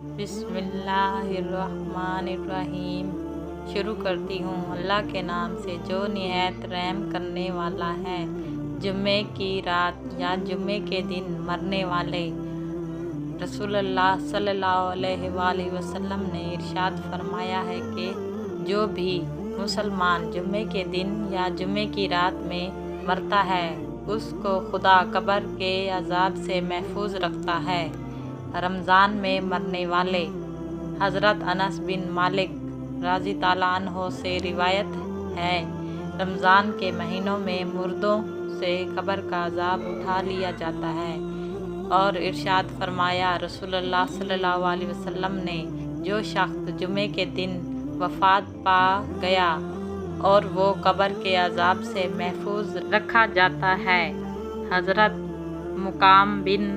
بسم اللہ الرحمن الرحیم۔ شروع کرتی ہوں اللہ کے نام سے جو نہایت رحم کرنے والا ہے۔ جمعے کی رات یا جمعے کے دن مرنے والے رسول اللہ صلی اللہ علیہ وآلہ وسلم نے ارشاد فرمایا ہے کہ جو بھی مسلمان جمعے کے دن یا جمعے کی رات میں مرتا ہے اس کو خدا قبر کے عذاب سے محفوظ رکھتا ہے۔ رمضان میں مرنے والے حضرت انس بن مالک رضی اللہ عنہ سے روایت ہے، رمضان کے مہینوں میں مردوں سے قبر کا عذاب اٹھا لیا جاتا ہے، اور ارشاد فرمایا رسول اللہ صلی اللہ علیہ وسلم نے، جو شخص جمعے کے دن وفات پا گیا اور وہ قبر کے عذاب سے محفوظ رکھا جاتا ہے۔ حضرت مقام بن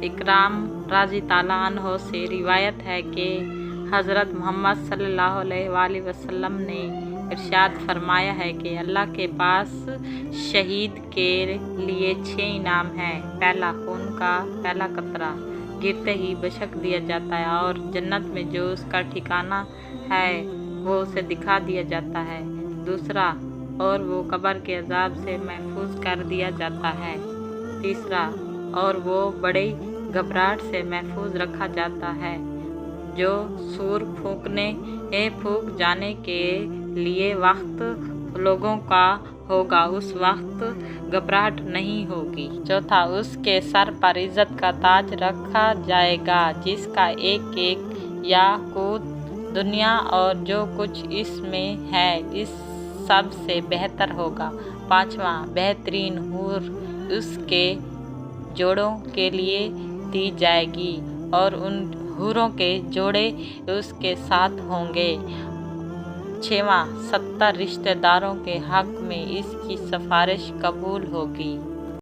اکرام رضی اللہ عنہ سے روایت ہے کہ حضرت محمد صلی اللہ علیہ وآلہ وسلم نے ارشاد فرمایا ہے کہ اللہ کے پاس شہید کے لیے 6 انعام ہیں۔ پہلا، خون کا پہلا قطرہ گرتے ہی بخش دیا جاتا ہے اور جنت میں جو اس کا ٹھکانہ ہے وہ اسے دکھا دیا جاتا ہے۔ دوسرا، اور وہ قبر کے عذاب سے محفوظ کر دیا جاتا ہے۔ تیسرا، اور وہ بڑی گھبراہٹ سے محفوظ رکھا جاتا ہے۔ جو سور پھونک جانے کے لیے وقت لوگوں کا ہوگا اس وقت گھبراہٹ نہیں ہوگی۔ چوتھا، اس کے سر پر عزت کا تاج رکھا جائے گا جس کا ایک ایک یاقوت دنیا اور جو کچھ اس میں ہے اس سب سے بہتر ہوگا۔ پانچواں، بہترین حور اس کے جوڑوں کے لیے دی جائے گی اور ان حوروں کے جوڑے اس کے ساتھ ہوں گے۔ چھواں، 70 رشتہ داروں کے حق میں اس کی سفارش قبول ہوگی۔